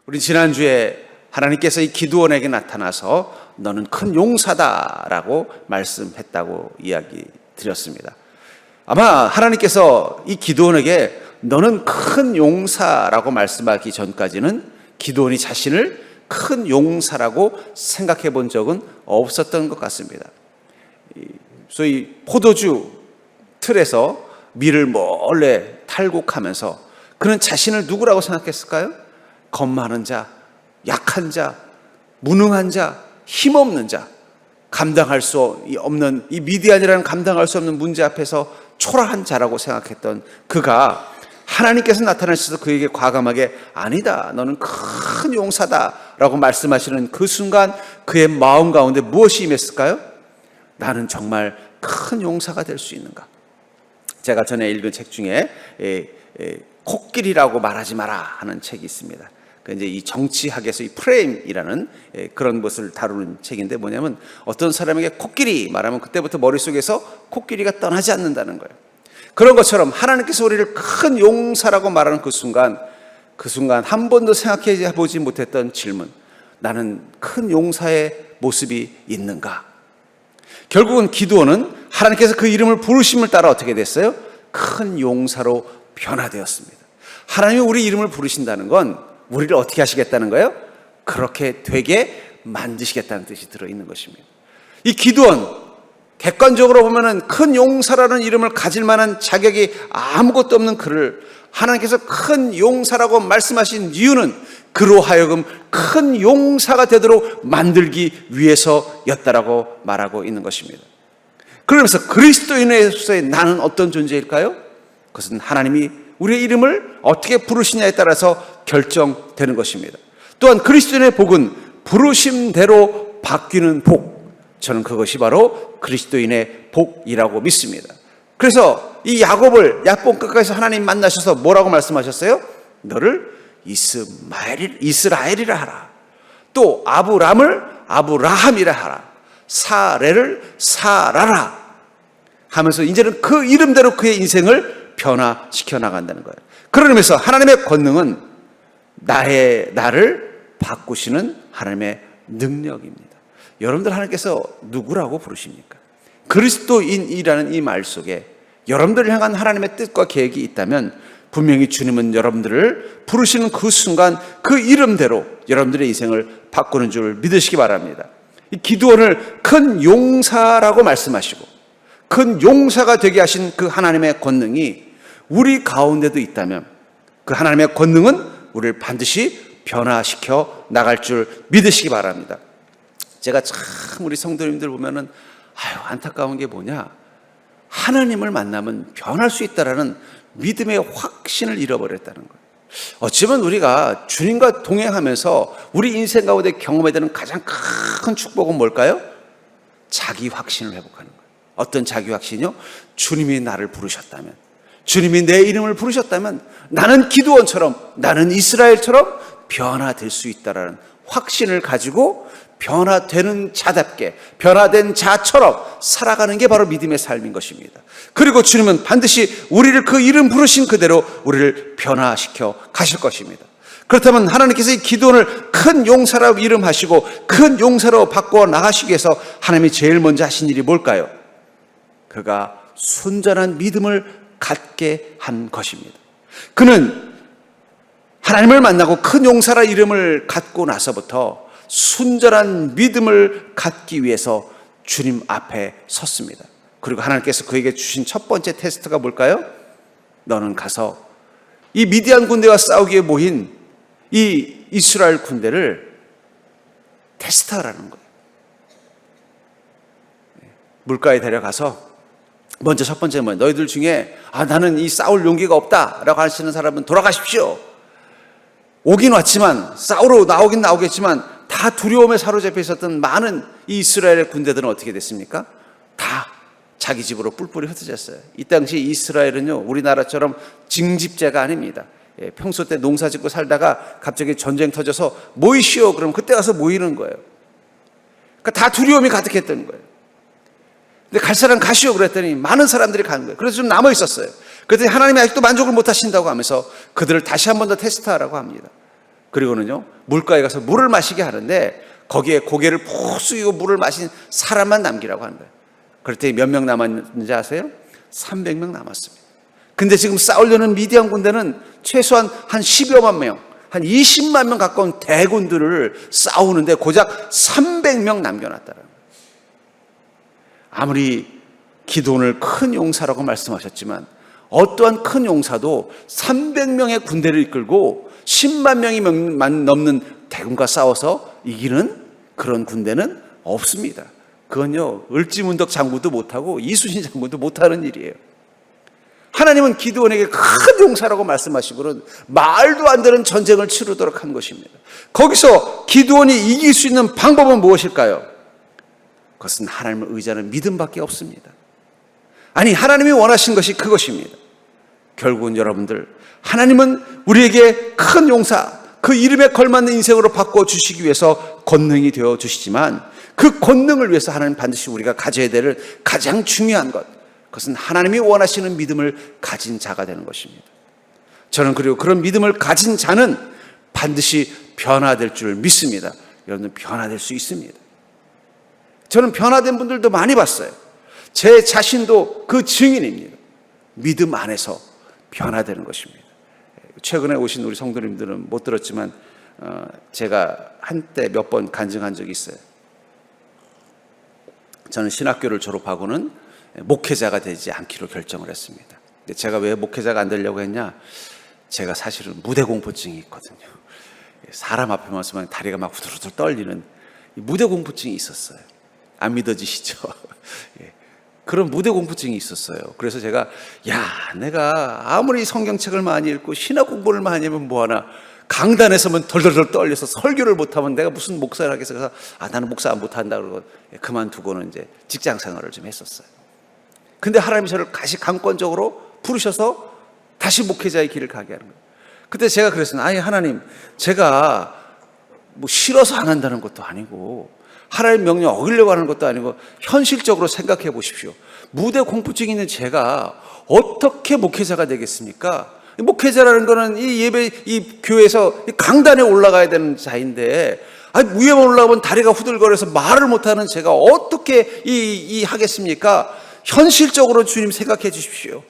우리 지난주에 하나님께서 이 기드온에게 나타나서 너는 큰 용사다라고 말씀했다고 이야기 드렸습니다. 아마 하나님께서 이 기드온에게 너는 큰 용사라고 말씀하기 전까지는 기드온이 자신을 큰 용사라고 생각해 본 적은 없었던 것 같습니다. 소위 포도주 틀에서 밀을 몰래 탈곡하면서 그는 자신을 누구라고 생각했을까요? 겁 많은 자, 약한 자, 무능한 자, 힘없는 자, 감당할 수 없는, 이 미디안이라는 감당할 수 없는 문제 앞에서 초라한 자라고 생각했던 그가 하나님께서 나타나셔서 그에게 과감하게 아니다, 너는 큰 용사다 라고 말씀하시는 그 순간 그의 마음 가운데 무엇이 임했을까요? 나는 정말 큰 용사가 될 수 있는가? 제가 전에 읽은 책 중에 코끼리라고 말하지 마라 하는 책이 있습니다. 이제 이 정치학에서 이 프레임이라는 그런 것을 다루는 책인데, 뭐냐면 어떤 사람에게 코끼리 말하면 그때부터 머릿속에서 코끼리가 떠나지 않는다는 거예요. 그런 것처럼 하나님께서 우리를 큰 용사라고 말하는 그 순간 한 번도 생각해 보지 못했던 질문, 나는 큰 용사의 모습이 있는가? 결국은 기드온은 하나님께서 그 이름을 부르심을 따라 어떻게 됐어요? 큰 용사로 변화되었습니다. 하나님이 우리 이름을 부르신다는 건 우리를 어떻게 하시겠다는 거예요? 그렇게 되게 만드시겠다는 뜻이 들어있는 것입니다. 이 기드온, 객관적으로 보면은 큰 용사라는 이름을 가질 만한 자격이 아무것도 없는 그를 하나님께서 큰 용사라고 말씀하신 이유는 그로 하여금 큰 용사가 되도록 만들기 위해서였다라고 말하고 있는 것입니다. 그러면서 그리스도인으로서의 나는 어떤 존재일까요? 그것은 하나님이 우리의 이름을 어떻게 부르시냐에 따라서 결정되는 것입니다. 또한 그리스도인의 복은 부르심대로 바뀌는 복, 저는 그것이 바로 그리스도인의 복이라고 믿습니다. 그래서 이 야곱을 야본 끝까지 하나님 만나셔서 뭐라고 말씀하셨어요? 너를 이스라엘이라 하라. 또 아브람을 아브라함이라 하라. 사레를 사라라 하면서 이제는 그 이름대로 그의 인생을 변화시켜 나간다는 거예요. 그런 의미에서 하나님의 권능은 나를 바꾸시는 하나님의 능력입니다. 여러분들 하나님께서 누구라고 부르십니까? 그리스도인이라는 이 말 속에 여러분들을 향한 하나님의 뜻과 계획이 있다면 분명히 주님은 여러분들을 부르시는 그 순간 그 이름대로 여러분들의 인생을 바꾸는 줄 믿으시기 바랍니다. 이 기드온을 큰 용사라고 말씀하시고 큰 용사가 되게 하신 그 하나님의 권능이 우리 가운데도 있다면 그 하나님의 권능은 우리를 반드시 변화시켜 나갈 줄 믿으시기 바랍니다. 제가 참 우리 성도님들 보면은 안타까운 게 뭐냐, 하나님을 만나면 변할 수 있다라는 믿음의 확신을 잃어버렸다는 거예요. 어쩌면 우리가 주님과 동행하면서 우리 인생 가운데 경험해야 되는 가장 큰 축복은 뭘까요? 자기 확신을 회복하는 거예요. 어떤 자기 확신이요? 주님이 나를 부르셨다면, 주님이 내 이름을 부르셨다면 나는 기드온처럼, 나는 이스라엘처럼 변화될 수 있다라는 확신을 가지고 변화되는 자답게, 변화된 자처럼 살아가는 게 바로 믿음의 삶인 것입니다. 그리고 주님은 반드시 우리를 그 이름 부르신 그대로 우리를 변화시켜 가실 것입니다. 그렇다면 하나님께서 이 기드온을 큰 용사라고 이름하시고 큰 용사로 바꾸어 나가시기 위해서 하나님이 제일 먼저 하신 일이 뭘까요? 그가 순전한 믿음을 갖게 한 것입니다. 그는 하나님을 만나고 큰 용사라 이름을 갖고 나서부터 순전한 믿음을 갖기 위해서 주님 앞에 섰습니다. 그리고 하나님께서 그에게 주신 첫 번째 테스트가 뭘까요? 너는 가서 이 미디안 군대와 싸우기에 모인 이 이스라엘 군대를 테스트하라는 거예요. 물가에 데려가서 먼저 첫 번째 뭐예요? 너희들 중에 나는 이 싸울 용기가 없다라고 하시는 사람은 돌아가십시오. 오긴 왔지만, 싸우러 나오긴 나오겠지만 다 두려움에 사로잡혀 있었던 많은 이 이스라엘의 군대들은 어떻게 됐습니까? 다 자기 집으로 뿔뿔이 흩어졌어요. 이 당시 이스라엘은요, 우리나라처럼 징집제가 아닙니다. 평소 때 농사 짓고 살다가 갑자기 전쟁 터져서 모이시오 그러면 그때 가서 모이는 거예요. 그러니까 다 두려움이 가득했던 거예요. 근데 갈 사람 가시오 그랬더니 많은 사람들이 가는 거예요. 그래서 좀 남아 있었어요. 그랬더니 하나님이 아직도 만족을 못 하신다고 하면서 그들을 다시 한 번 더 테스트하라고 합니다. 그리고는요, 물가에 가서 물을 마시게 하는데 거기에 고개를 푹 숙이고 물을 마신 사람만 남기라고 하는 거예요. 그랬더니 몇 명 남았는지 아세요? 300명 남았습니다. 근데 지금 싸우려는 미디안 군대는 최소한 한 10여만 명, 한 20만 명 가까운 대군들을 싸우는데 고작 300명 남겨놨다는 거예요. 아무리 기드온을 큰 용사라고 말씀하셨지만 어떠한 큰 용사도 300명의 군대를 이끌고 10만 명이 넘는 대군과 싸워서 이기는 그런 군대는 없습니다. 그건요, 을지문덕 장군도 못하고 이순신 장군도 못하는 일이에요. 하나님은 기드온에게 큰 용사라고 말씀하시고는 말도 안 되는 전쟁을 치르도록 한 것입니다. 거기서 기드온이 이길 수 있는 방법은 무엇일까요? 그것은 하나님을 의지하는 믿음밖에 없습니다. 아니, 하나님이 원하신 것이 그것입니다. 결국은 여러분들, 하나님은 우리에게 큰 용사, 그 이름에 걸맞는 인생으로 바꿔주시기 위해서 권능이 되어주시지만 그 권능을 위해서 하나님 반드시 우리가 가져야 될 가장 중요한 것, 그것은 하나님이 원하시는 믿음을 가진 자가 되는 것입니다. 저는 그리고 그런 믿음을 가진 자는 반드시 변화될 줄 믿습니다. 여러분, 변화될 수 있습니다. 저는 변화된 분들도 많이 봤어요. 제 자신도 그 증인입니다. 믿음 안에서 변화되는 것입니다. 최근에 오신 우리 성도님들은 못 들었지만 제가 한때 몇 번 간증한 적이 있어요. 저는 신학교를 졸업하고는 목회자가 되지 않기로 결정을 했습니다. 근데 제가 왜 목회자가 안 되려고 했냐? 제가 사실은 무대 공포증이 있거든요. 사람 앞에만 서면 다리가 막 후들후들 떨리는 무대 공포증이 있었어요. 안 믿어지시죠? 그런 무대 공포증이 있었어요. 그래서 제가 내가 아무리 성경책을 많이 읽고 신학 공부를 많이 하면 뭐하나, 강단에 서면 덜덜덜 떨려서 설교를 못하면 내가 무슨 목사를 하겠어. 그래서 나는 목사 못한다 그러고 그만두고는 이제 직장 생활을 좀 했었어요. 근데 하나님이 저를 다시 강권적으로 부르셔서 다시 목회자의 길을 가게 하는 거예요. 그때 제가 그랬어요. 아니, 하나님, 제가 뭐 싫어서 안 한다는 것도 아니고 하나님 명령 어기려고 하는 것도 아니고 현실적으로 생각해 보십시오. 무대 공포증 있는 제가 어떻게 목회자가 되겠습니까? 목회자라는 거는 이 예배, 이 교회에서 강단에 올라가야 되는 자인데, 위에만 올라가면 다리가 후들거려서 말을 못하는 제가 어떻게 하겠습니까? 현실적으로 주님 생각해 주십시오.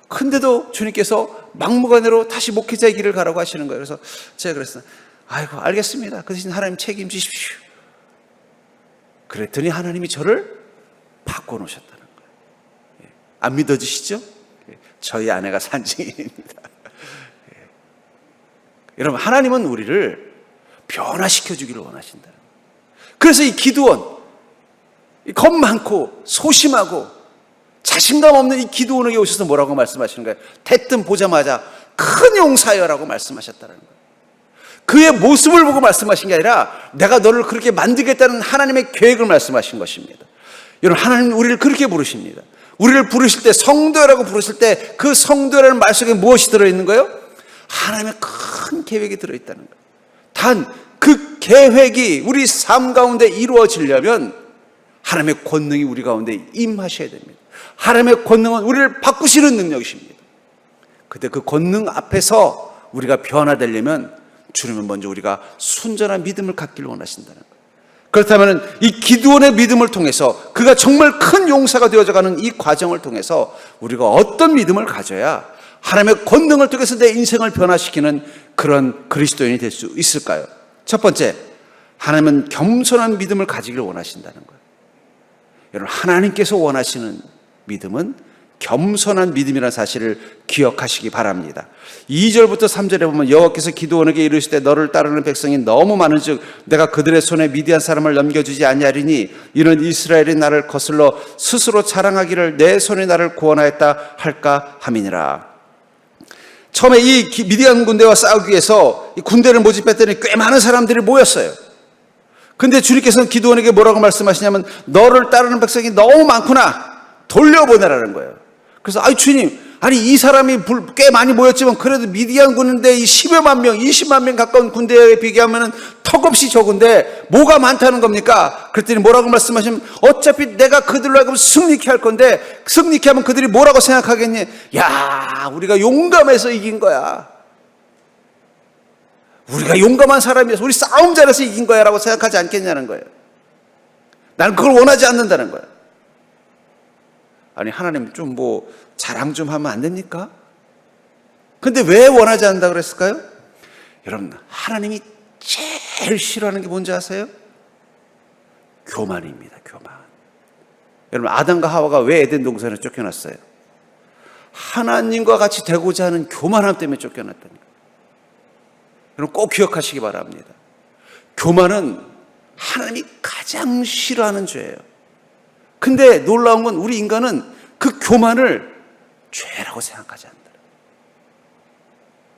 근데도 주님께서 막무가내로 다시 목회자의 길을 가라고 하시는 거예요. 그래서 제가 그랬어요. 아이고, 알겠습니다. 그 대신 하나님 책임지십시오. 그랬더니 하나님이 저를 바꿔놓으셨다는 거예요. 안 믿어지시죠? 저희 아내가 산증인입니다. 여러분, 하나님은 우리를 변화시켜 주기를 원하신다는 거예요. 그래서 이 기드온, 겁 많고 소심하고 자신감 없는 이 기드온에게 오셔서 뭐라고 말씀하시는 거예요? 대뜸 보자마자 큰 용사여라고 말씀하셨다는 거예요. 그의 모습을 보고 말씀하신 게 아니라 내가 너를 그렇게 만들겠다는 하나님의 계획을 말씀하신 것입니다. 여러분, 하나님 우리를 그렇게 부르십니다. 우리를 부르실 때, 성도라고 부르실 때 그 성도라는 말 속에 무엇이 들어있는 거예요? 하나님의 큰 계획이 들어있다는 거예요. 단 그 계획이 우리 삶 가운데 이루어지려면 하나님의 권능이 우리 가운데 임하셔야 됩니다. 하나님의 권능은 우리를 바꾸시는 능력이십니다. 그때 그 권능 앞에서 우리가 변화되려면 주님은 먼저 우리가 순전한 믿음을 갖기를 원하신다는 거예요. 그렇다면 이 기드온의 믿음을 통해서 그가 정말 큰 용사가 되어져가는 이 과정을 통해서 우리가 어떤 믿음을 가져야 하나님의 권능을 통해서 내 인생을 변화시키는 그런 그리스도인이 될 수 있을까요? 첫 번째, 하나님은 겸손한 믿음을 가지기를 원하신다는 거예요. 여러분, 하나님께서 원하시는 믿음은 겸손한 믿음이라는 사실을 기억하시기 바랍니다. 2절부터 3절에 보면 여호와께서 기드온에게 이르시되 너를 따르는 백성이 너무 많은즉 내가 그들의 손에 미디안 사람을 넘겨주지 아니하리니 이는 이스라엘이 나를 거슬러 스스로 자랑하기를 내 손이 나를 구원하였다 할까 함이니라. 처음에 이 미디안 군대와 싸우기 위해서 이 군대를 모집했더니 꽤 많은 사람들이 모였어요. 근데 주님께서는 기드온에게 뭐라고 말씀하시냐면 너를 따르는 백성이 너무 많구나, 돌려보내라는 거예요. 그래서 주님, 이 사람이 꽤 많이 모였지만 그래도 미디안 군인데 이 10여만 명, 20만 명 가까운 군대에 비교하면 턱없이 적은데 뭐가 많다는 겁니까? 그랬더니 뭐라고 말씀하시면 어차피 내가 그들로 하여금 승리케 할 건데 승리케 하면 그들이 뭐라고 생각하겠니? 우리가 용감해서 이긴 거야. 우리가 용감한 사람이어서 우리 싸움 잘해서 이긴 거야 라고 생각하지 않겠냐는 거예요. 나는 그걸 원하지 않는다는 거예요. 아니, 하나님 좀 자랑 좀 하면 안 됩니까? 근데 왜 원하지 않는다 그랬을까요? 여러분, 하나님이 제일 싫어하는 게 뭔지 아세요? 교만입니다. 교만. 여러분, 아담과 하와가 왜 에덴 동산에 쫓겨났어요? 하나님과 같이 되고자 하는 교만함 때문에 쫓겨났다는 거예요. 여러분, 꼭 기억하시기 바랍니다. 교만은 하나님이 가장 싫어하는 죄예요. 근데 놀라운 건 우리 인간은 그 교만을 죄라고 생각하지 않는다.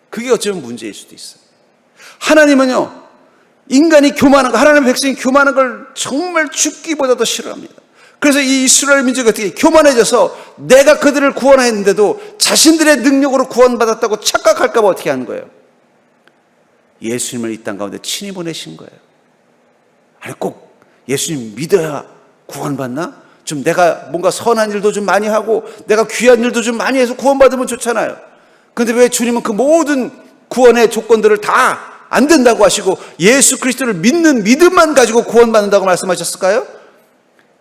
그게 어쩌면 문제일 수도 있어요. 하나님은요, 인간이 교만한 거, 하나님의 백성이 교만한 걸 정말 죽기보다도 싫어합니다. 그래서 이 이스라엘 민족이 어떻게 교만해져서 내가 그들을 구원했는데도 자신들의 능력으로 구원받았다고 착각할까 봐 어떻게 하는 거예요? 예수님을 이 땅 가운데 친히 보내신 거예요. 아니, 꼭 예수님 믿어야 구원받나? 좀 내가 뭔가 선한 일도 좀 많이 하고 내가 귀한 일도 좀 많이 해서 구원받으면 좋잖아요. 그런데 왜 주님은 그 모든 구원의 조건들을 다 안 된다고 하시고 예수 그리스도를 믿는 믿음만 가지고 구원받는다고 말씀하셨을까요?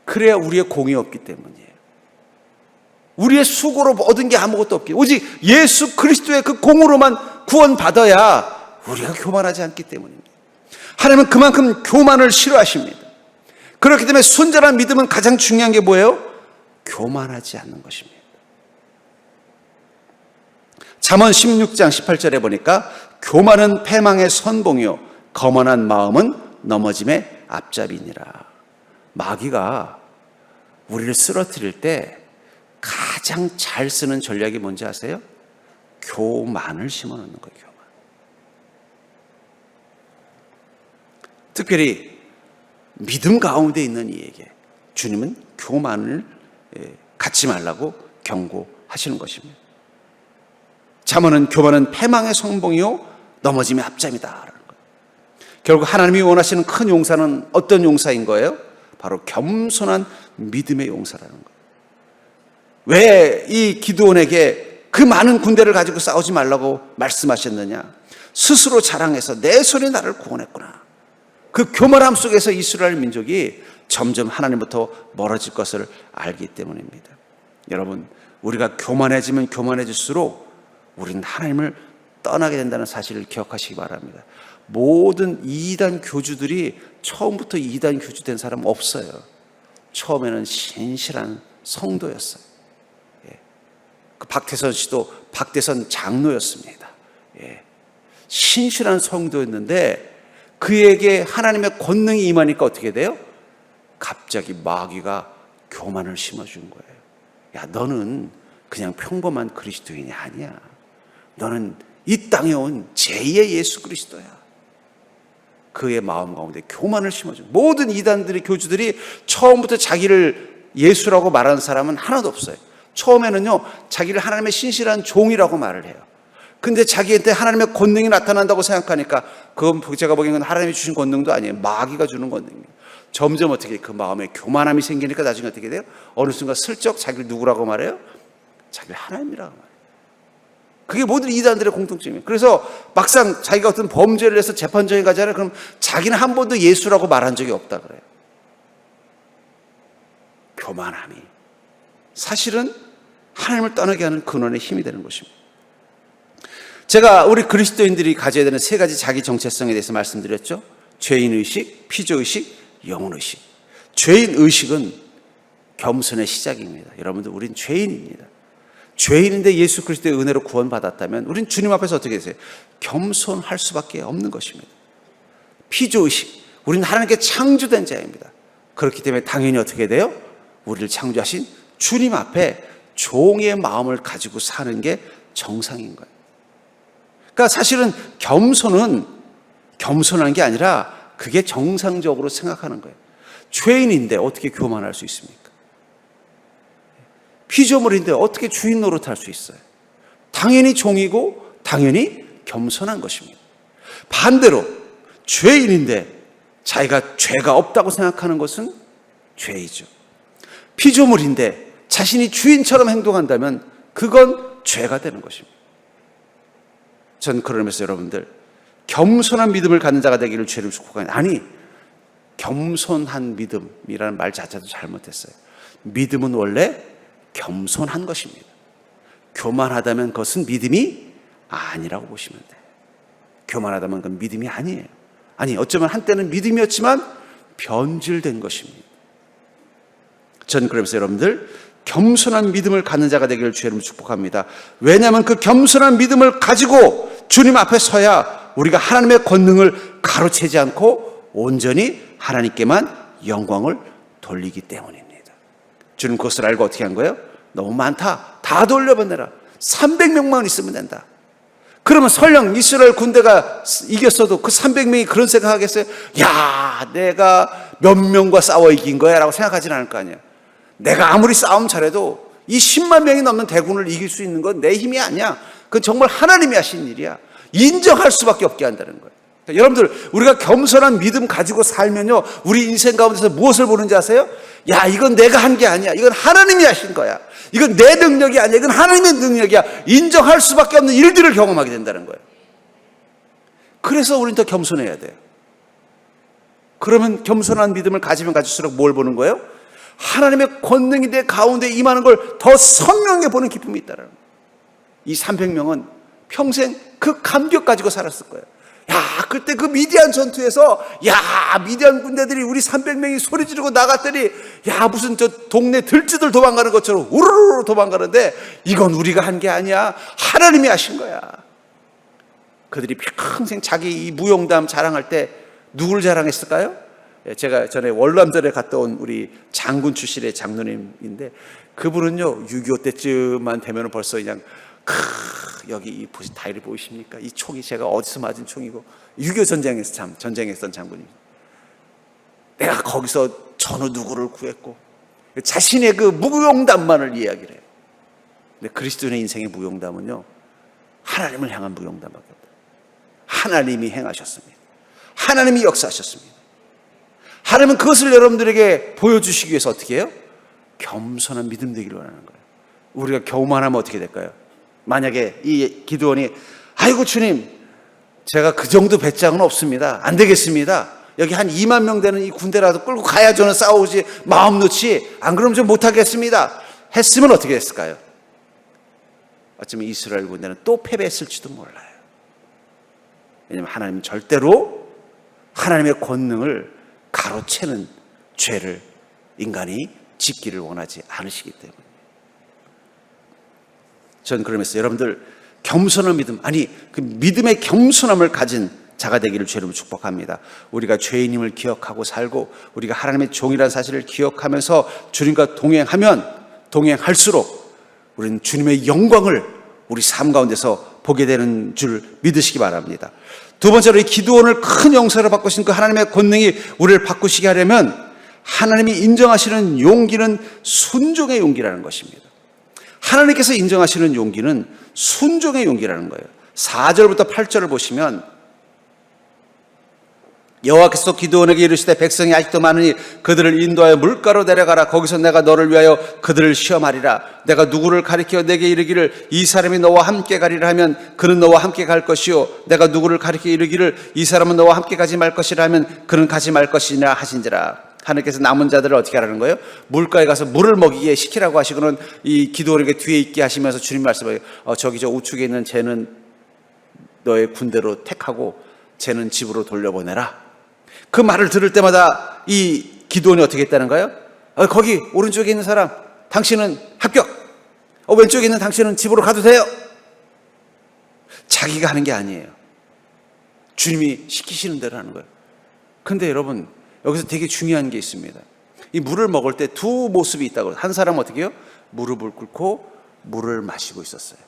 그래야 우리의 공이 없기 때문이에요. 우리의 수고로 얻은 게 아무것도 없기, 오직 예수 그리스도의 그 공으로만 구원받아야 우리가 교만하지 않기 때문입니다. 하나님은 그만큼 교만을 싫어하십니다. 그렇기 때문에 순전한 믿음은 가장 중요한 게 뭐예요? 교만하지 않는 것입니다. 잠언 16장 18절에 보니까 교만은 패망의 선봉이요 거만한 마음은 넘어짐의 앞잡이니라. 마귀가 우리를 쓰러뜨릴 때 가장 잘 쓰는 전략이 뭔지 아세요? 교만을 심어놓는 거예요. 교만. 특별히 믿음 가운데 있는 이에게 주님은 교만을 갖지 말라고 경고하시는 것입니다. 잠언은 교만은 패망의 선봉이요 넘어짐의 앞잡이다. 결국 하나님이 원하시는 큰 용사는 어떤 용사인 거예요? 바로 겸손한 믿음의 용사라는 거예요. 왜 이 기드온에게 그 많은 군대를 가지고 싸우지 말라고 말씀하셨느냐? 스스로 자랑해서 내 손이 나를 구원했구나. 그 교만함 속에서 이스라엘 민족이 점점 하나님부터 멀어질 것을 알기 때문입니다. 여러분, 우리가 교만해지면 교만해질수록 우리는 하나님을 떠나게 된다는 사실을 기억하시기 바랍니다. 모든 이단 교주들이 처음부터 이단 교주 된 사람 없어요. 처음에는 신실한 성도였어요. 그 박태선 씨도 박태선 장로였습니다. 신실한 성도였는데 그에게 하나님의 권능이 임하니까 어떻게 돼요? 갑자기 마귀가 교만을 심어준 거예요. 야, 너는 그냥 평범한 그리스도인이 아니야. 너는 이 땅에 온 제2의 예수 그리스도야. 그의 마음 가운데 교만을 심어준, 모든 이단들의 교주들이 처음부터 자기를 예수라고 말하는 사람은 하나도 없어요. 처음에는요, 자기를 하나님의 신실한 종이라고 말을 해요. 근데 자기한테 하나님의 권능이 나타난다고 생각하니까 그건 제가 보기에는 하나님이 주신 권능도 아니에요. 마귀가 주는 권능입니다. 점점 어떻게 그 마음에 교만함이 생기니까 나중에 어떻게 돼요? 어느 순간 슬쩍 자기를 누구라고 말해요? 자기를 하나님이라고 말해요. 그게 모든 이단들의 공통점이에요. 그래서 막상 자기가 어떤 범죄를 해서 재판정에 가잖아요. 그럼 자기는 한 번도 예수라고 말한 적이 없다 그래요. 교만함이 사실은 하나님을 떠나게 하는 근원의 힘이 되는 것입니다. 제가 우리 그리스도인들이 가져야 되는 세 가지 자기 정체성에 대해서 말씀드렸죠. 죄인의식, 피조의식, 영혼의식. 죄인의식은 겸손의 시작입니다. 여러분들, 우린 죄인입니다. 죄인인데 예수 그리스도의 은혜로 구원받았다면 우린 주님 앞에서 어떻게 되세요? 겸손할 수밖에 없는 것입니다. 피조의식, 우린 하나님께 창조된 자입니다. 그렇기 때문에 당연히 어떻게 돼요? 우리를 창조하신 주님 앞에 종의 마음을 가지고 사는 게 정상인 거예요. 그러니까 사실은 겸손한 게 아니라 그게 정상적으로 생각하는 거예요. 죄인인데 어떻게 교만할 수 있습니까? 피조물인데 어떻게 주인 노릇할 수 있어요? 당연히 종이고 당연히 겸손한 것입니다. 반대로 죄인인데 자기가 죄가 없다고 생각하는 것은 죄이죠. 피조물인데 자신이 주인처럼 행동한다면 그건 죄가 되는 것입니다. 전 그러면서 여러분들, 겸손한 믿음을 갖는 자가 되기를 주를 축복합니다. 아니, 겸손한 믿음이라는 말 자체도 잘못했어요. 믿음은 원래 겸손한 것입니다. 교만하다면 그것은 믿음이 아니라고 보시면 돼요. 교만하다면 그건 믿음이 아니에요. 아니, 어쩌면 한때는 믿음이었지만 변질된 것입니다. 전 그러면서 여러분들 겸손한 믿음을 갖는 자가 되기를 주의 이름으로 축복합니다. 왜냐하면 그 겸손한 믿음을 가지고 주님 앞에 서야 우리가 하나님의 권능을 가로채지 않고 온전히 하나님께만 영광을 돌리기 때문입니다. 주님 그것을 알고 어떻게 한 거예요? 너무 많다. 다 돌려보내라. 300명만 있으면 된다. 그러면 설령 이스라엘 군대가 이겼어도 그 300명이 그런 생각하겠어요? 야, 내가 몇 명과 싸워 이긴 거야 라고 생각하지는 않을 거 아니에요. 내가 아무리 싸움 잘해도 이 10만 명이 넘는 대군을 이길 수 있는 건 내 힘이 아니야. 그건 정말 하나님이 하신 일이야. 인정할 수밖에 없게 한다는 거예요. 그러니까 여러분들, 우리가 겸손한 믿음 가지고 살면요, 우리 인생 가운데서 무엇을 보는지 아세요? 야, 이건 내가 한 게 아니야. 이건 하나님이 하신 거야. 이건 내 능력이 아니야. 이건 하나님의 능력이야. 인정할 수밖에 없는 일들을 경험하게 된다는 거예요. 그래서 우리는 더 겸손해야 돼요. 그러면 겸손한 믿음을 가지면 가질수록 뭘 보는 거예요? 하나님의 권능이 내 가운데 임하는 걸 더 선명하게 보는 기쁨이 있다는 거예요. 이 300명은 평생 그 감격 가지고 살았을 거예요. 야, 그때 그 미디안 전투에서, 야, 미디안 군대들이 우리 300명이 소리 지르고 나갔더니, 야, 무슨 저 동네 들쥐들 도망가는 것처럼 우르르 도망가는데, 이건 우리가 한 게 아니야. 하나님이 하신 거야. 그들이 평생 자기 이 무용담 자랑할 때 누굴 자랑했을까요? 제가 전에 월남전에 갔다 온 우리 장군 출신의 장로님인데, 그분은요, 6.25 때쯤만 되면 벌써 그냥, 여기 이 다이를 보이십니까? 이 총이 제가 어디서 맞은 총이고, 6.25 전쟁에서 전쟁했던 장군입니다. 내가 거기서 전후 누구를 구했고, 자신의 그 무용담만을 이야기를 해요. 근데 그리스도인의 인생의 무용담은요, 하나님을 향한 무용담밖에 없다. 하나님이 행하셨습니다. 하나님이 역사하셨습니다. 하나님은 그것을 여러분들에게 보여주시기 위해서 어떻게 해요? 겸손한 믿음 되기를 원하는 거예요. 우리가 교만하면 어떻게 될까요? 만약에 이 기드온이, 아이고 주님, 제가 그 정도 배짱은 없습니다. 안 되겠습니다. 여기 한 2만 명 되는 이 군대라도 끌고 가야 저는 싸우지, 마음 놓지, 안 그러면 좀 못하겠습니다. 했으면 어떻게 됐을까요? 어쩌면 이스라엘 군대는 또 패배했을지도 몰라요. 왜냐하면 하나님은 절대로 하나님의 권능을 가로채는 죄를 인간이 짓기를 원하지 않으시기 때문에. 전 그러면서 여러분들 겸손한 믿음, 아니 그 믿음의 겸손함을 가진 자가 되기를 주님으로 축복합니다. 우리가 죄인임을 기억하고 살고 우리가 하나님의 종이라는 사실을 기억하면서 주님과 동행할수록 우리는 주님의 영광을 우리 삶 가운데서 보게 되는 줄 믿으시기 바랍니다. 두 번째로 이 기드온을 큰 용서를 바꾸신 그 하나님의 권능이 우리를 바꾸시게 하려면 하나님이 인정하시는 용기는 순종의 용기라는 것입니다. 하나님께서 인정하시는 용기는 순종의 용기라는 거예요. 4절부터 8절을 보시면 여호와께서 기드온에게 이르시되 백성이 아직도 많으니 그들을 인도하여 물가로 내려가라. 거기서 내가 너를 위하여 그들을 시험하리라. 내가 누구를 가리켜 내게 이르기를 이 사람이 너와 함께 가리라 하면 그는 너와 함께 갈 것이요 내가 누구를 가리켜 이르기를 이 사람은 너와 함께 가지 말 것이라 하면 그는 가지 말 것이냐 하신지라. 하나님께서 남은 자들을 어떻게 하라는 거예요? 물가에 가서 물을 먹이게 시키라고 하시고는 이 기드온에게 뒤에 있게 하시면서 주님 말씀하세요. 저기 저 우측에 있는 쟤는 너의 군대로 택하고 쟤는 집으로 돌려보내라. 그 말을 들을 때마다 이 기드온이 어떻게 했다는가요? 거기 오른쪽에 있는 사람 당신은 합격, 왼쪽에 있는 당신은 집으로 가도 돼요. 자기가 하는 게 아니에요. 주님이 시키시는 대로 하는 거예요. 그런데 여러분 여기서 되게 중요한 게 있습니다. 이 물을 먹을 때 두 모습이 있다고. 한 사람은 어떻게 해요? 무릎을 꿇고 물을 마시고 있었어요.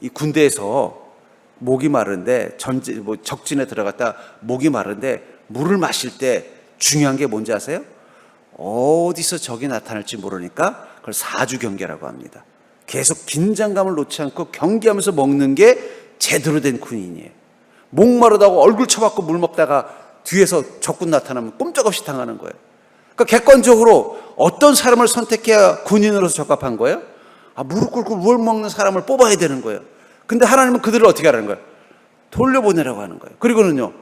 이 군대에서 목이 마른데 적진에 들어갔다 목이 마른데 물을 마실 때 중요한 게 뭔지 아세요? 어디서 적이 나타날지 모르니까 그걸 사주경계라고 합니다. 계속 긴장감을 놓지 않고 경계하면서 먹는 게 제대로 된 군인이에요. 목마르다고 얼굴 쳐박고 물 먹다가 뒤에서 적군 나타나면 꼼짝없이 당하는 거예요. 그러니까 객관적으로 어떤 사람을 선택해야 군인으로서 적합한 거예요? 무릎 꿇고 물 먹는 사람을 뽑아야 되는 거예요. 근데 하나님은 그들을 어떻게 하라는 거예요? 돌려보내라고 하는 거예요. 그리고는요,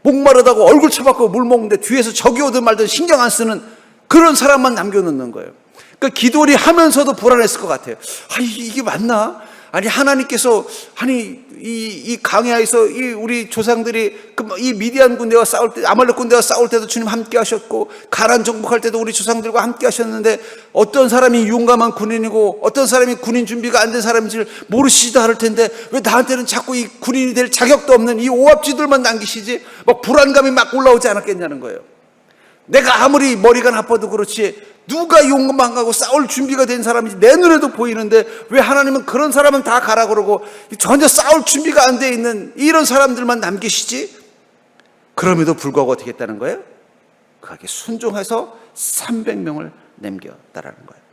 목마르다고 얼굴 쳐박고 물 먹는데 뒤에서 적이 오든 말든 신경 안 쓰는 그런 사람만 남겨놓는 거예요. 그러니까 기도를 하면서도 불안했을 것 같아요. 이게 맞나? 아니, 하나님께서, 이 강야에서 우리 조상들이 이 미디안 군대와 싸울 때, 아말렉 군대와 싸울 때도 주님 함께 하셨고, 가나안 정복할 때도 우리 조상들과 함께 하셨는데, 어떤 사람이 용감한 군인이고, 어떤 사람이 군인 준비가 안 된 사람인지를 모르시지도 않을 텐데, 왜 나한테는 자꾸 이 군인이 될 자격도 없는 이 오합지들만 남기시지? 막 불안감이 막 올라오지 않았겠냐는 거예요. 내가 아무리 머리가 나빠도 그렇지, 누가 용감하고 싸울 준비가 된 사람인지 내 눈에도 보이는데 왜 하나님은 그런 사람은 다 가라 그러고 전혀 싸울 준비가 안 돼 있는 이런 사람들만 남기시지? 그럼에도 불구하고 어떻게 했다는 거예요? 그에게 순종해서 300명을 남겼다라는 거예요.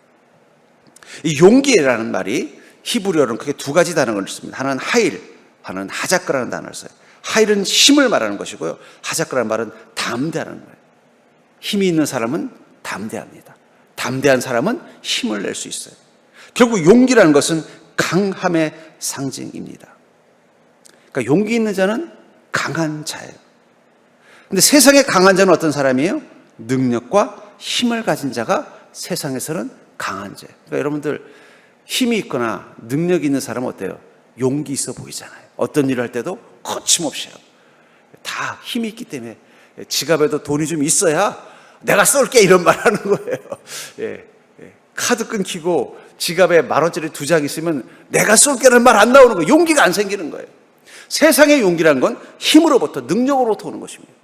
이 용기라는 말이 히브리어로는 크게 두 가지 단어를 씁니다. 하나는 하일, 하나는 하자크라는 단어를 써요. 하일은 힘을 말하는 것이고요, 하자크라는 말은 담대하는 거예요. 힘이 있는 사람은 담대합니다. 담대한 사람은 힘을 낼 수 있어요. 결국 용기라는 것은 강함의 상징입니다. 그러니까 용기 있는 자는 강한 자예요. 근데 세상에 강한 자는 어떤 사람이에요? 능력과 힘을 가진 자가 세상에서는 강한 자예요. 그러니까 여러분들 힘이 있거나 능력이 있는 사람은 어때요? 용기 있어 보이잖아요. 어떤 일을 할 때도 거침없이 해요. 다 힘이 있기 때문에 지갑에도 돈이 좀 있어야 내가 쏠게 이런 말 하는 거예요. 카드 끊기고 지갑에 10,000원짜리 2장 있으면 내가 쏠게라는 말 안 나오는 거예요. 용기가 안 생기는 거예요. 세상의 용기란 건 힘으로부터, 능력으로부터 오는 것입니다.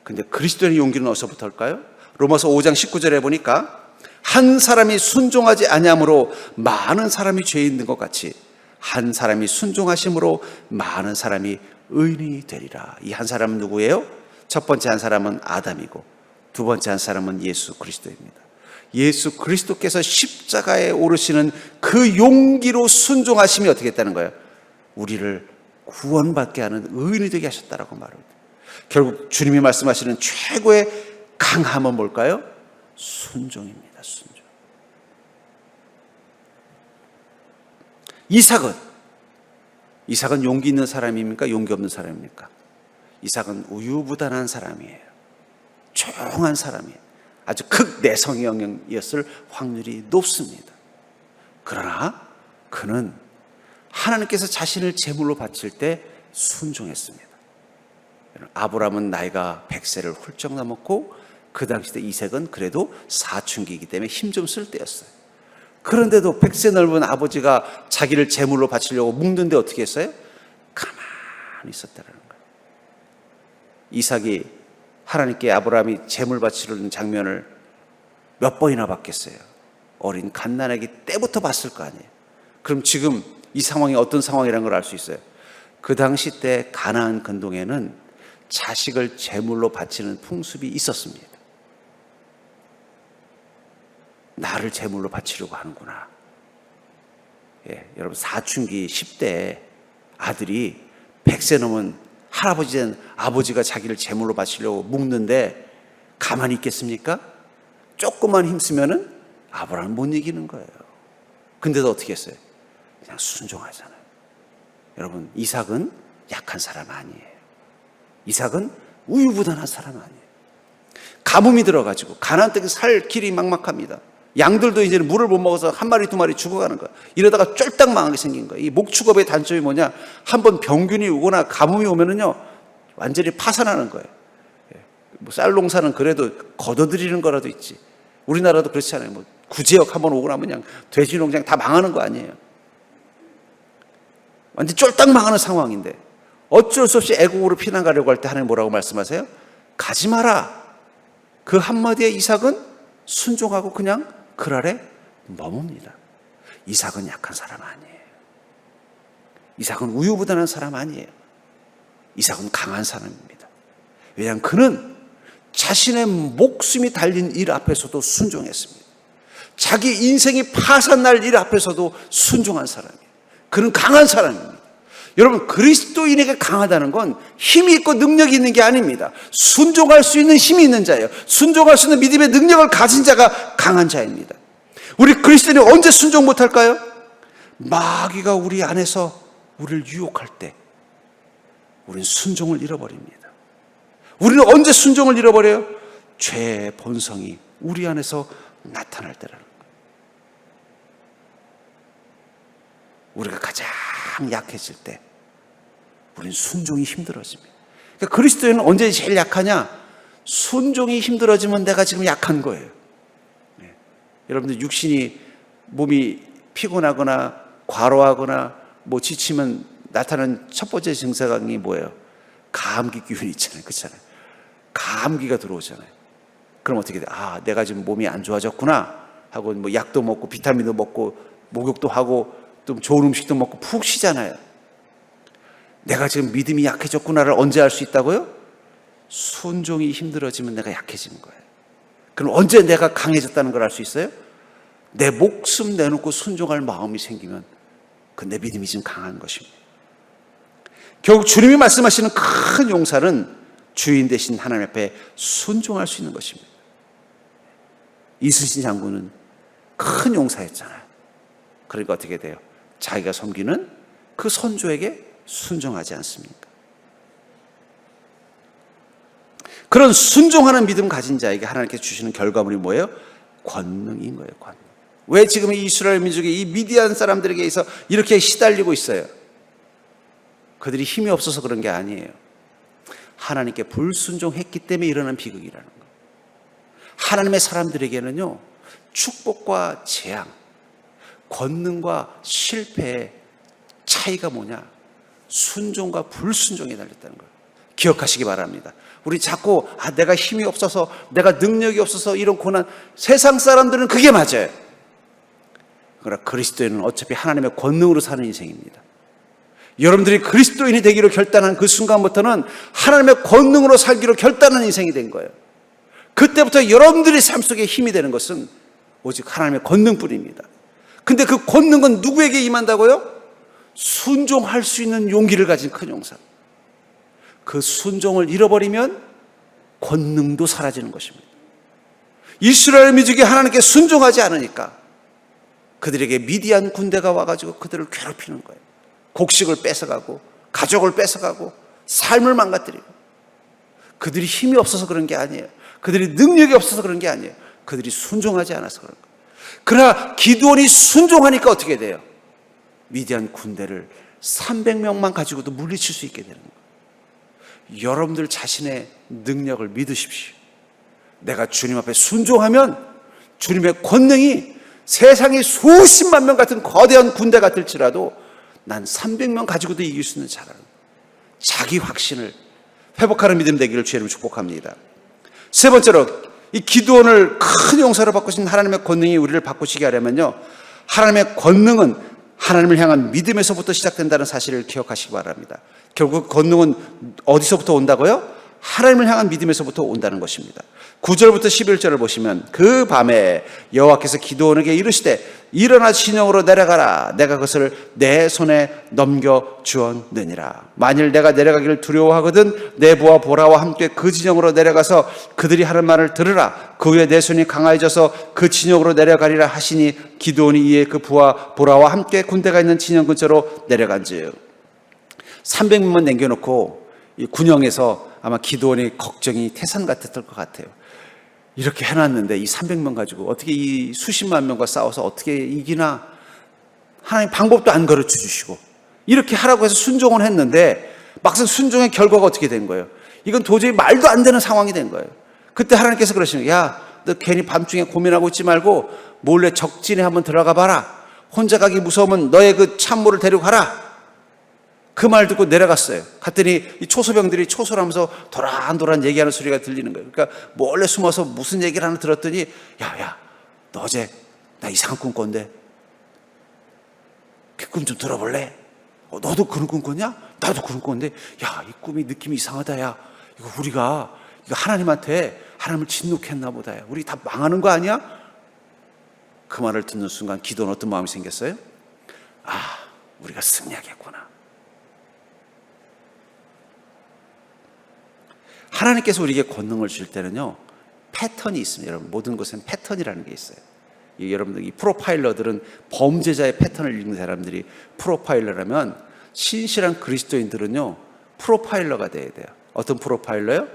근데 그리스도의 용기는 어디서부터 올까요? 로마서 5장 19절에 보니까 한 사람이 순종하지 아니함으로 많은 사람이 죄 있는 것 같이 한 사람이 순종하심으로 많은 사람이 의인이 되리라. 이 한 사람은 누구예요? 첫 번째 한 사람은 아담이고 두 번째 한 사람은 예수 그리스도입니다. 예수 그리스도께서 십자가에 오르시는 그 용기로 순종하심이 어떻게 했다는 거예요? 우리를 구원받게 하는 의인이 되게 하셨다라고 말합니다. 결국 주님이 말씀하시는 최고의 강함은 뭘까요? 순종입니다. 순종. 이삭은 용기 있는 사람입니까? 용기 없는 사람입니까? 이삭은 우유부단한 사람이에요. 조용한 사람이에요. 아주 극내성형이었을 확률이 높습니다. 그러나 그는 하나님께서 자신을 제물로 바칠 때 순종했습니다. 아브라함은 나이가 100세를 훌쩍 넘었고 그 당시 때 이삭은 그래도 사춘기이기 때문에 힘 좀 쓸 때였어요. 그런데도 100세 넓은 아버지가 자기를 제물로 바치려고 묵는데 어떻게 했어요? 가만히 있었다는 거예요. 이삭이 하나님께 아브라함이 제물 바치는 장면을 몇 번이나 봤겠어요? 어린 갓난아기 때부터 봤을 거 아니에요. 그럼 지금 이 상황이 어떤 상황이라는 걸 알 수 있어요. 그 당시 때 가나안 근동에는 자식을 제물로 바치는 풍습이 있었습니다. 나를 제물로 바치려고 하는구나. 여러분 사춘기 10대 아들이 100세 넘은 할아버지 된 아버지가 자기를 제물로 바치려고 묵는데 가만히 있겠습니까? 조금만 힘쓰면은 아브라함은 못 이기는 거예요. 근데도 어떻게 했어요? 그냥 순종하잖아요. 여러분 이삭은 약한 사람 아니에요. 이삭은 우유부단한 사람 아니에요. 가뭄이 들어가지고 가나안 땅에 살 길이 막막합니다. 양들도 이제는 물을 못 먹어서 한 마리 두 마리 죽어가는 거야. 이러다가 쫄딱 망하게 생긴 거야. 이 목축업의 단점이 뭐냐? 한번 병균이 오거나 가뭄이 오면은요 완전히 파산하는 거예요. 뭐 쌀 농사는 그래도 걷어들이는 거라도 있지. 우리나라도 그렇지 않아요. 뭐 구제역 한번 오고 나면 그냥 돼지 농장 다 망하는 거 아니에요. 완전 쫄딱 망하는 상황인데 어쩔 수 없이 애국으로 피난 가려고 할 때 하나님 뭐라고 말씀하세요? 가지 마라. 그 한마디에 이삭은 순종하고 그냥 그 아래 머뭅니다. 이삭은 약한 사람 아니에요. 이삭은 우유부단한 사람 아니에요. 이삭은 강한 사람입니다. 왜냐하면 그는 자신의 목숨이 달린 일 앞에서도 순종했습니다. 자기 인생이 파산날 일 앞에서도 순종한 사람이에요. 그는 강한 사람입니다. 여러분 그리스도인에게 강하다는 건 힘이 있고 능력이 있는 게 아닙니다. 순종할 수 있는 힘이 있는 자예요. 순종할 수 있는 믿음의 능력을 가진 자가 강한 자입니다. 우리 그리스도인이 언제 순종 못할까요? 마귀가 우리 안에서 우리를 유혹할 때, 우리는 순종을 잃어버립니다. 우리는 언제 순종을 잃어버려요? 죄의 본성이 우리 안에서 나타날 때라는 거예요. 우리가 가장 약해질 때 우리는 순종이 힘들어집니다. 그러니까 그리스도인은 언제 제일 약하냐? 순종이 힘들어지면 내가 지금 약한 거예요. 네. 여러분들 육신이 몸이 피곤하거나 과로하거나 지치면 나타나는 첫 번째 증상이 뭐예요? 감기 기운이 있잖아요. 그렇잖아요. 감기가 들어오잖아요. 그럼 어떻게 돼? 내가 지금 몸이 안 좋아졌구나 하고 약도 먹고 비타민도 먹고 목욕도 하고 또 좋은 음식도 먹고 푹 쉬잖아요. 내가 지금 믿음이 약해졌구나를 언제 알 수 있다고요? 순종이 힘들어지면 내가 약해지는 거예요. 그럼 언제 내가 강해졌다는 걸 알 수 있어요? 내 목숨 내놓고 순종할 마음이 생기면 내 믿음이 지금 강한 것입니다. 결국 주님이 말씀하시는 큰 용사는 주인 대신 하나님 앞에 순종할 수 있는 것입니다. 이순신 장군은 큰 용사였잖아요. 그러니까 어떻게 돼요? 자기가 섬기는 그 선조에게 순종하지 않습니까? 그런 순종하는 믿음 가진 자에게 하나님께서 주시는 결과물이 뭐예요? 권능인 거예요. 권능. 왜 지금 이 이스라엘 민족이 이 미디안 사람들에게 의해서 이렇게 시달리고 있어요? 그들이 힘이 없어서 그런 게 아니에요. 하나님께 불순종했기 때문에 일어난 비극이라는 거예요. 하나님의 사람들에게는요, 축복과 재앙, 권능과 실패의 차이가 뭐냐? 순종과 불순종에 달렸다는 거예요. 기억하시기 바랍니다. 우리 자꾸 내가 힘이 없어서, 내가 능력이 없어서 이런 고난, 세상 사람들은 그게 맞아요. 그러나 그리스도인은 어차피 하나님의 권능으로 사는 인생입니다. 여러분들이 그리스도인이 되기로 결단한 그 순간부터는 하나님의 권능으로 살기로 결단한 인생이 된 거예요. 그때부터 여러분들의 삶 속에 힘이 되는 것은 오직 하나님의 권능뿐입니다. 근데 그 권능은 누구에게 임한다고요? 순종할 수 있는 용기를 가진 큰 용사. 그 순종을 잃어버리면 권능도 사라지는 것입니다. 이스라엘 민족이 하나님께 순종하지 않으니까 그들에게 미디안 군대가 와가지고 그들을 괴롭히는 거예요. 곡식을 뺏어가고 가족을 뺏어가고 삶을 망가뜨리고. 그들이 힘이 없어서 그런 게 아니에요. 그들이 능력이 없어서 그런 게 아니에요. 그들이 순종하지 않아서 그런 거예요. 그러나 기드온이 순종하니까 어떻게 돼요? 미디안 군대를 300명만 가지고도 물리칠 수 있게 되는 거예요. 여러분들 자신의 능력을 믿으십시오. 내가 주님 앞에 순종하면 주님의 권능이 세상의 수십만 명 같은 거대한 군대 같을지라도 난 300명 가지고도 이길 수 있는 자라는 거예요. 자기 확신을 회복하는 믿음 되기를 주의 이름으로 축복합니다. 세 번째로, 이 기드온을 큰 용사로 바꾸신 하나님의 권능이 우리를 바꾸시게 하려면요, 하나님의 권능은 하나님을 향한 믿음에서부터 시작된다는 사실을 기억하시기 바랍니다. 결국 권능은 어디서부터 온다고요? 하나님을 향한 믿음에서부터 온다는 것입니다. 9절부터 11절을 보시면, 그 밤에 여호와께서 기드온에게 이르시되 일어나 진영으로 내려가라. 내가 그것을 내 손에 넘겨 주었느니라. 만일 내가 내려가기를 두려워하거든 내 부하 보라와 함께 그 진영으로 내려가서 그들이 하는 말을 들으라. 그 후에 내 손이 강하여져서 그 진영으로 내려가리라 하시니, 기드온이 이에 그 부하 보라와 함께 군대가 있는 진영 근처로 내려간즉. 300명만 남겨놓고 이 군영에서 아마 기드온의 걱정이 태산 같았을 것 같아요. 이렇게 해놨는데 이 300명 가지고 어떻게 이 수십만 명과 싸워서 어떻게 이기나? 하나님 방법도 안 가르쳐 주시고 이렇게 하라고 해서 순종을 했는데 막상 순종의 결과가 어떻게 된 거예요? 이건 도저히 말도 안 되는 상황이 된 거예요. 그때 하나님께서 그러시는 거예요. 야, 너 괜히 밤중에 고민하고 있지 말고 몰래 적진에 한번 들어가 봐라. 혼자 가기 무서우면 너의 그 참모를 데리고 가라. 그 말 듣고 내려갔어요. 갔더니 이 초소병들이 초소하면서 도란도란 얘기하는 소리가 들리는 거예요. 그러니까 몰래 숨어서 무슨 얘기를 하나 들었더니, 야, 너 어제 나 이상한 꿈 꿨는데 그 꿈 좀 들어볼래? 너도 그런 꿈 꿨냐? 나도 그런 꿈 꿨는데, 야, 이 꿈이 느낌이 이상하다. 야, 이거 우리가 하나님한테 하나님을 진노했나 보다. 야, 우리 다 망하는 거 아니야? 그 말을 듣는 순간 기도는 어떤 마음이 생겼어요? 우리가 승리하겠구나. 하나님께서 우리에게 권능을 줄 때는요, 패턴이 있습니다. 여러분, 모든 것은 패턴이라는 게 있어요. 여러분들, 이 프로파일러들은 범죄자의 패턴을 읽는 사람들이 프로파일러라면, 신실한 그리스도인들은요, 프로파일러가 돼야 돼요. 어떤 프로파일러요?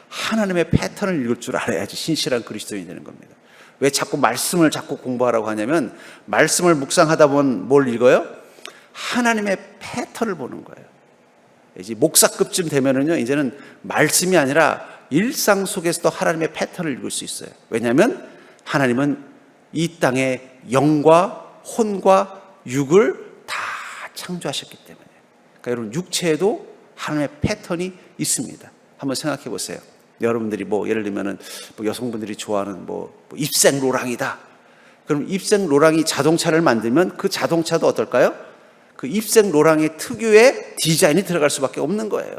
하나님의 패턴을 읽을 줄 알아야지 신실한 그리스도인이 되는 겁니다. 왜 자꾸 말씀을 자꾸 공부하라고 하냐면 말씀을 묵상하다 보면 뭘 읽어요? 하나님의 패턴을 보는 거예요. 이제 목사급쯤 되면은요, 이제는 말씀이 아니라 일상 속에서도 하나님의 패턴을 읽을 수 있어요. 왜냐하면 하나님은 이 땅에 영과 혼과 육을 다 창조하셨기 때문에. 그러니까 여러분, 육체에도 하나님의 패턴이 있습니다. 한번 생각해 보세요. 여러분들이 예를 들면은 여성분들이 좋아하는 입생 로랑이다. 그럼 입생 로랑이 자동차를 만들면 그 자동차도 어떨까요? 그 입생 로랑의 특유의 디자인이 들어갈 수밖에 없는 거예요.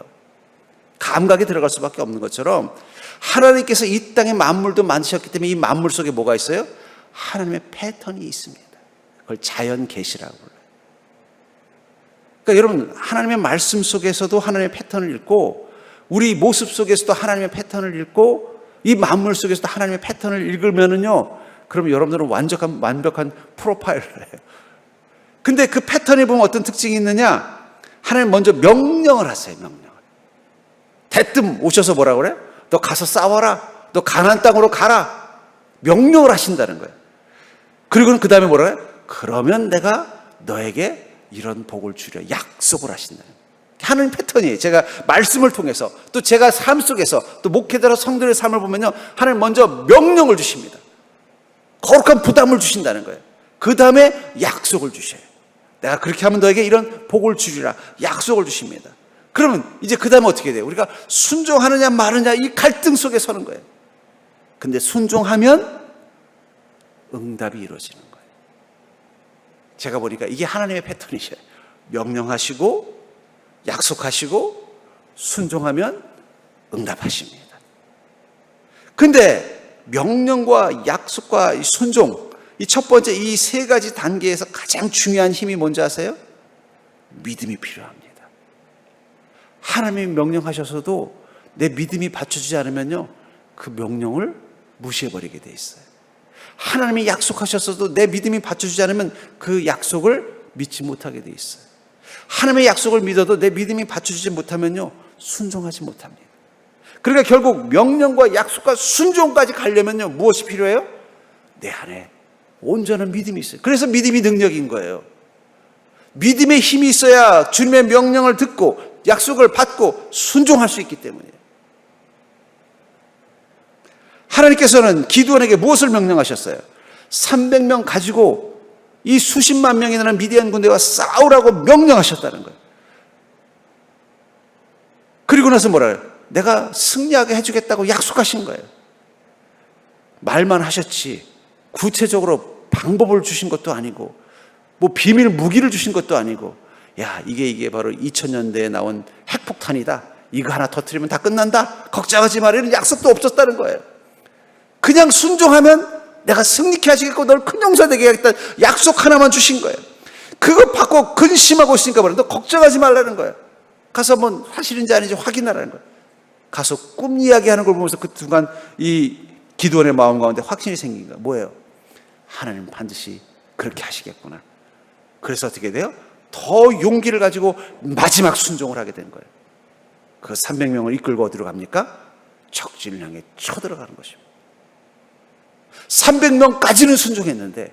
감각이 들어갈 수밖에 없는 것처럼 하나님께서 이 땅의 만물도 만드셨기 때문에 이 만물 속에 뭐가 있어요? 하나님의 패턴이 있습니다. 그걸 자연 계시라고 불러요. 그러니까 여러분, 하나님의 말씀 속에서도 하나님의 패턴을 읽고 우리 모습 속에서도 하나님의 패턴을 읽고 이 만물 속에서도 하나님의 패턴을 읽으면은요, 그럼 여러분들은 완벽한 프로파일러예요. 근데 그 패턴에 보면 어떤 특징이 있느냐? 하나님 먼저 명령을 하세요. 명령을. 대뜸 오셔서 뭐라 그래? 너 가서 싸워라. 너 가나안 땅으로 가라. 명령을 하신다는 거예요. 그리고는 그 다음에 뭐라 그래? 그러면 내가 너에게 이런 복을 주려 약속을 하신다는 거예요. 하는 패턴이에요. 제가 말씀을 통해서 또 제가 삶 속에서 또 목회자로 성도의 삶을 보면요, 하나님 먼저 명령을 주십니다. 거룩한 부담을 주신다는 거예요. 그 다음에 약속을 주셔요. 내가 그렇게 하면 너에게 이런 복을 주리라 약속을 주십니다. 그러면 이제 그 다음에 어떻게 돼요? 우리가 순종하느냐 마느냐 이 갈등 속에 서는 거예요. 근데 순종하면 응답이 이루어지는 거예요. 제가 보니까 이게 하나님의 패턴이셔요. 명령하시고 약속하시고 순종하면 응답하십니다. 근데 명령과 약속과 순종, 이 첫 번째 이 세 가지 단계에서 가장 중요한 힘이 뭔지 아세요? 믿음이 필요합니다. 하나님이 명령하셔서도 내 믿음이 받쳐주지 않으면요, 그 명령을 무시해버리게 돼 있어요. 하나님이 약속하셨어도 내 믿음이 받쳐주지 않으면 그 약속을 믿지 못하게 돼 있어요. 하나님의 약속을 믿어도 내 믿음이 받쳐주지 못하면요, 순종하지 못합니다. 그러니까 결국 명령과 약속과 순종까지 가려면요, 무엇이 필요해요? 내 안에 온전한 믿음이 있어요. 그래서 믿음이 능력인 거예요. 믿음의 힘이 있어야 주님의 명령을 듣고 약속을 받고 순종할 수 있기 때문이에요. 하나님께서는 기드온에게 무엇을 명령하셨어요? 300명 가지고 이 수십만 명이 되는 미디안 군대와 싸우라고 명령하셨다는 거예요. 그리고 나서 뭐라 그래요? 내가 승리하게 해주겠다고 약속하신 거예요. 말만 하셨지 구체적으로 방법을 주신 것도 아니고 비밀 무기를 주신 것도 아니고, 야, 이게 바로 2000년대에 나온 핵폭탄이다. 이거 하나 터뜨리면 다 끝난다. 걱정하지 마라. 이런 약속도 없었다는 거예요. 그냥 순종하면 내가 승리케 하시겠고 널 큰 용사 되게 하겠다. 약속 하나만 주신 거예요. 그거 받고 근심하고 있으니까 말이야. 너 걱정하지 말라는 거예요. 가서 한번 사실인지 아닌지 확인하라는 거예요. 가서 꿈 이야기하는 걸 보면서 그 순간 이 기드온의 마음 가운데 확신이 생긴 거예요. 뭐예요? 하나님 반드시 그렇게 하시겠구나. 그래서 어떻게 돼요? 더 용기를 가지고 마지막 순종을 하게 된 거예요. 그 300명을 이끌고 어디로 갑니까? 적진을 향해 쳐들어가는 것입니다. 300명까지는 순종했는데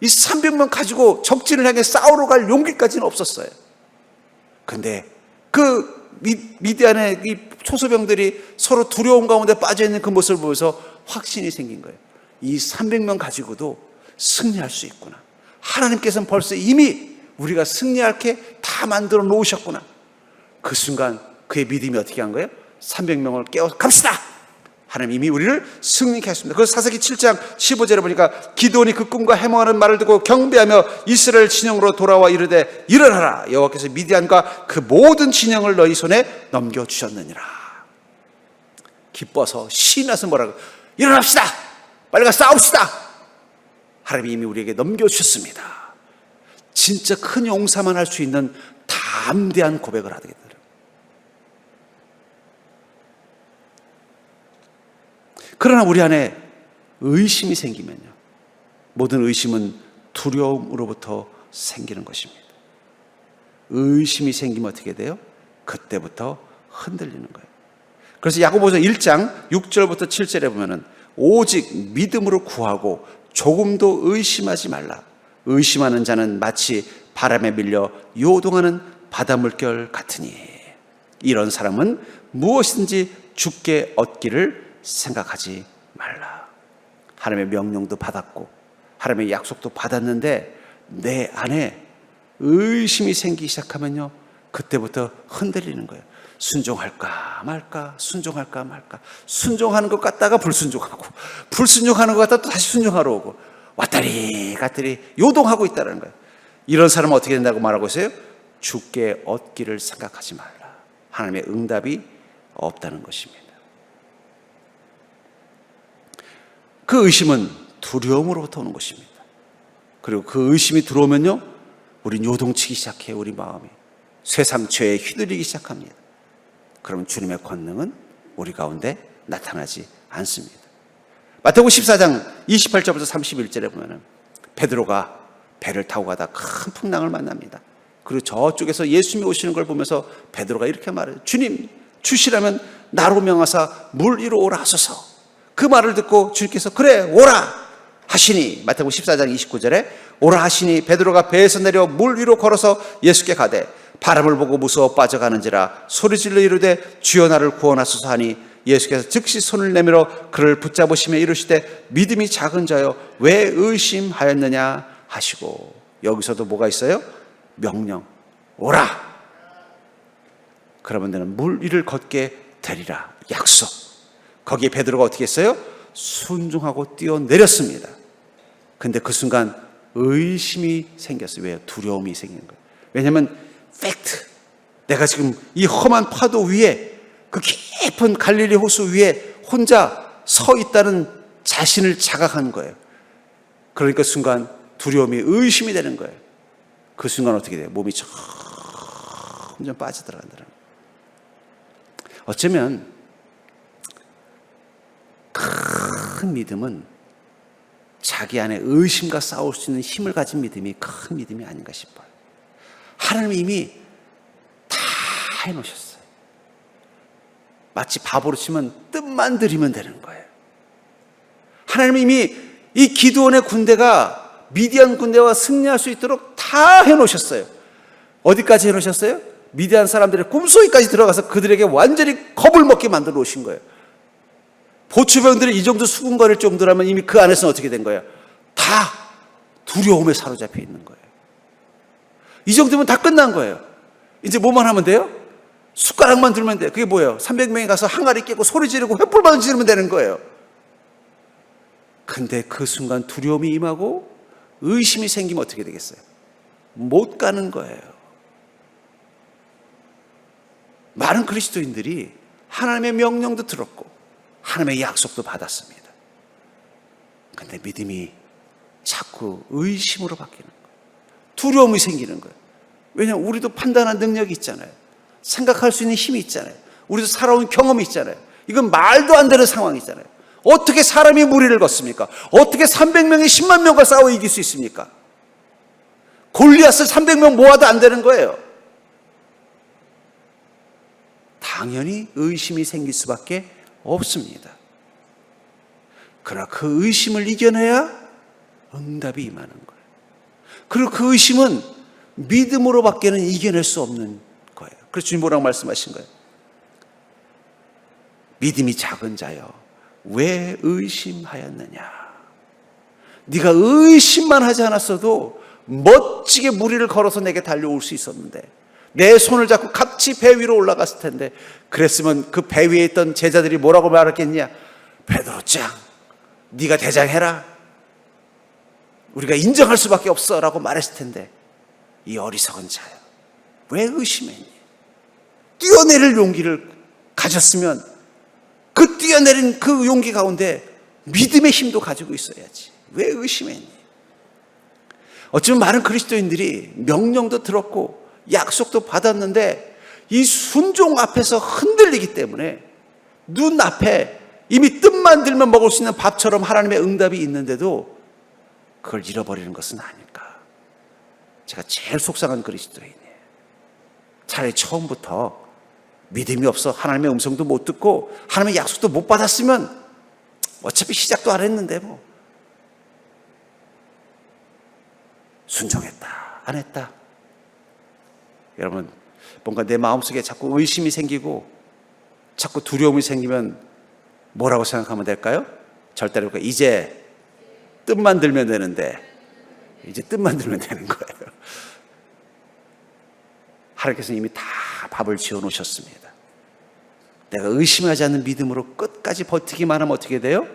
이 300명 가지고 적진을 향해 싸우러 갈 용기까지는 없었어요. 근데 그 미디안의 이 초소병들이 서로 두려움 가운데 빠져있는 그 모습을 보면서 확신이 생긴 거예요. 이 300명 가지고도 승리할 수 있구나. 하나님께서는 벌써 이미 우리가 승리할게 다 만들어 놓으셨구나. 그 순간 그의 믿음이 어떻게 한 거예요? 300명을 깨워서 갑시다. 하나님 이미 우리를 승리케 했습니다. 그래서 사사기 7장 15절에 보니까 기드온이 그 꿈과 해몽하는 말을 듣고 경배하며 이스라엘 진영으로 돌아와 이르되 일어나라. 여호와께서 미디안과 그 모든 진영을 너희 손에 넘겨주셨느니라. 기뻐서 신나서 뭐라고? 일어납시다. 빨리 가 싸웁시다. 하나님이 이미 우리에게 넘겨주셨습니다. 진짜 큰 용사만 할 수 있는 담대한 고백을 하게 돼요. 그러나 우리 안에 의심이 생기면요, 모든 의심은 두려움으로부터 생기는 것입니다. 의심이 생기면 어떻게 돼요? 그때부터 흔들리는 거예요. 그래서 야고보서 1장 6절부터 7절에 보면은 오직 믿음으로 구하고 조금도 의심하지 말라. 의심하는 자는 마치 바람에 밀려 요동하는 바닷물결 같으니 이런 사람은 무엇이든지 주께 얻기를 생각하지 말라. 하나님의 명령도 받았고 하나님의 약속도 받았는데 내 안에 의심이 생기기 시작하면요, 그때부터 흔들리는 거예요. 순종할까 말까, 순종할까 말까. 순종하는 것 같다가 불순종하고, 불순종하는 것 같다가 또 다시 순종하러 오고, 왔다리 갔다리 요동하고 있다는 거예요. 이런 사람은 어떻게 된다고 말하고 있어요? 주께 얻기를 생각하지 말라. 하나님의 응답이 없다는 것입니다. 그 의심은 두려움으로부터 오는 것입니다. 그리고 그 의심이 들어오면요, 우린 요동치기 시작해요. 우리 마음이 쇠상처에 휘둘리기 시작합니다. 그러면 주님의 권능은 우리 가운데 나타나지 않습니다. 마태복음 14장 28절부터 31절에 보면은 베드로가 배를 타고 가다 큰 풍랑을 만납니다. 그리고 저쪽에서 예수님이 오시는 걸 보면서 베드로가 이렇게 말해요. 주님, 주시라면 나로 명하사 물 위로 오라 하소서. 그 말을 듣고 주님께서 그래 오라 하시니, 마태복음 14장 29절에 오라 하시니 베드로가 배에서 내려 물 위로 걸어서 예수께 가되 바람을 보고 무서워 빠져가는지라 소리질러 이르되 주여 나를 구원하소서 하니 예수께서 즉시 손을 내밀어 그를 붙잡으시며 이르시되 믿음이 작은 자여 왜 의심하였느냐 하시고, 여기서도 뭐가 있어요? 명령, 오라. 그러면 너는 물 위를 걷게 되리라. 약속. 거기에 베드로가 어떻게 했어요? 순종하고 뛰어내렸습니다. 근데 그 순간 의심이 생겼어요. 왜요? 두려움이 생긴 거예요. 왜냐하면 팩트, 내가 지금 이 험한 파도 위에, 그 깊은 갈릴리 호수 위에 혼자 서 있다는 자신을 자각한 거예요. 그러니까 순간 두려움이 의심이 되는 거예요. 그 순간 어떻게 돼요? 몸이 점점 빠져들어간다는 거예요. 어쩌면 큰 믿음은 자기 안에 의심과 싸울 수 있는 힘을 가진 믿음이 큰 믿음이 아닌가 싶어요. 하나님이 이미 다 해놓으셨어요. 마치 바보로 치면 뜻만 들이면 되는 거예요. 하나님이 이미 이 기드온의 군대가 미디안 군대와 승리할 수 있도록 다 해놓으셨어요. 어디까지 해놓으셨어요? 미디안 사람들의 꿈속에까지 들어가서 그들에게 완전히 겁을 먹게 만들어 놓으신 거예요. 보초병들이 이 정도 수군거릴 정도라면 이미 그 안에서는 어떻게 된 거예요? 다 두려움에 사로잡혀 있는 거예요. 이 정도면 다 끝난 거예요. 이제 뭐만 하면 돼요? 숟가락만 들면 돼요. 그게 뭐예요? 300명이 가서 항아리 깨고 소리 지르고 횃불만 지르면 되는 거예요. 근데 그 순간 두려움이 임하고 의심이 생기면 어떻게 되겠어요? 못 가는 거예요. 많은 그리스도인들이 하나님의 명령도 들었고 하나님의 약속도 받았습니다. 근데 믿음이 자꾸 의심으로 바뀌는 거예요. 두려움이 생기는 거예요. 왜냐하면 우리도 판단할 능력이 있잖아요. 생각할 수 있는 힘이 있잖아요. 우리도 살아온 경험이 있잖아요. 이건 말도 안 되는 상황이잖아요. 어떻게 사람이 무리를 걷습니까? 어떻게 300명이 10만 명과 싸워 이길 수 있습니까? 골리앗을 300명 모아도 안 되는 거예요. 당연히 의심이 생길 수밖에 없습니다. 그러나 그 의심을 이겨내야 응답이 임하는 거예요. 그리고 그 의심은 믿음으로밖에는 이겨낼 수 없는 거예요. 그래서 주님 뭐라고 말씀하신 거예요? 믿음이 작은 자여 왜 의심하였느냐. 네가 의심만 하지 않았어도 멋지게 무리를 걸어서 내게 달려올 수 있었는데, 내 손을 잡고 같이 배 위로 올라갔을 텐데, 그랬으면 그 배 위에 있던 제자들이 뭐라고 말했겠냐? 베드로 짱, 네가 대장해라, 우리가 인정할 수밖에 없어 라고 말했을 텐데, 이 어리석은 자야 왜 의심했니? 뛰어내릴 용기를 가졌으면 그 뛰어내린 그 용기 가운데 믿음의 힘도 가지고 있어야지. 왜 의심했니? 어쩌면 많은 그리스도인들이 명령도 들었고 약속도 받았는데 이 순종 앞에서 흔들리기 때문에 눈앞에 이미 뜻만 들면 먹을 수 있는 밥처럼 하나님의 응답이 있는데도 그걸 잃어버리는 것은 아닐까. 제가 제일 속상한 그리스도인이에요. 차라리 처음부터 믿음이 없어 하나님의 음성도 못 듣고 하나님의 약속도 못 받았으면 어차피 시작도 안 했는데 뭐 순종했다 안 했다. 여러분, 뭔가 내 마음속에 자꾸 의심이 생기고 자꾸 두려움이 생기면 뭐라고 생각하면 될까요? 절대로 이제 뜻만 들면 되는데, 이제 뜻만 들면 되는 거예요. 하나님께서 이미 다 밥을 지어 놓으셨습니다. 내가 의심하지 않는 믿음으로 끝까지 버티기만 하면 어떻게 돼요?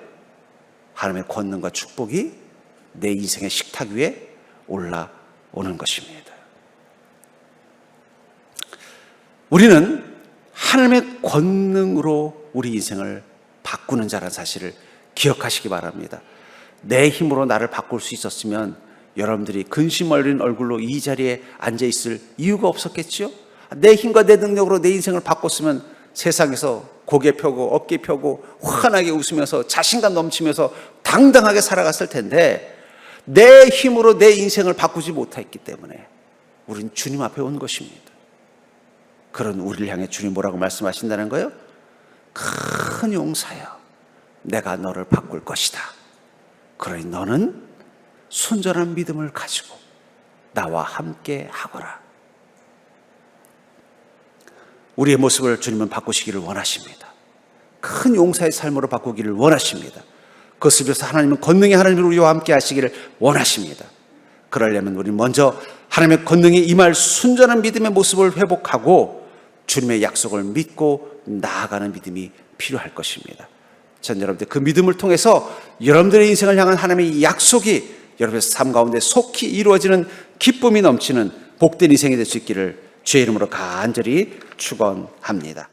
하나님의 권능과 축복이 내 인생의 식탁 위에 올라오는 것입니다. 우리는 하나님의 권능으로 우리 인생을 바꾸는 자라는 사실을 기억하시기 바랍니다. 내 힘으로 나를 바꿀 수 있었으면 여러분들이 근심 얼린 얼굴로 이 자리에 앉아 있을 이유가 없었겠죠? 내 힘과 내 능력으로 내 인생을 바꿨으면 세상에서 고개 펴고 어깨 펴고 환하게 웃으면서 자신감 넘치면서 당당하게 살아갔을 텐데, 내 힘으로 내 인생을 바꾸지 못했기 때문에 우린 주님 앞에 온 것입니다. 그런 우리를 향해 주님 뭐라고 말씀하신다는 거예요? 큰 용사여, 내가 너를 바꿀 것이다. 그러니 너는 순전한 믿음을 가지고 나와 함께 하거라. 우리의 모습을 주님은 바꾸시기를 원하십니다. 큰 용사의 삶으로 바꾸기를 원하십니다. 그것을 위해서 하나님은 권능의 하나님을 우리와 함께 하시기를 원하십니다. 그러려면 우리는 먼저 하나님의 권능이 임할 순전한 믿음의 모습을 회복하고 주님의 약속을 믿고 나아가는 믿음이 필요할 것입니다. 전 여러분들 그 믿음을 통해서 여러분들의 인생을 향한 하나님의 약속이 여러분의 삶 가운데 속히 이루어지는 기쁨이 넘치는 복된 인생이 될 수 있기를 주의 이름으로 간절히 축원합니다.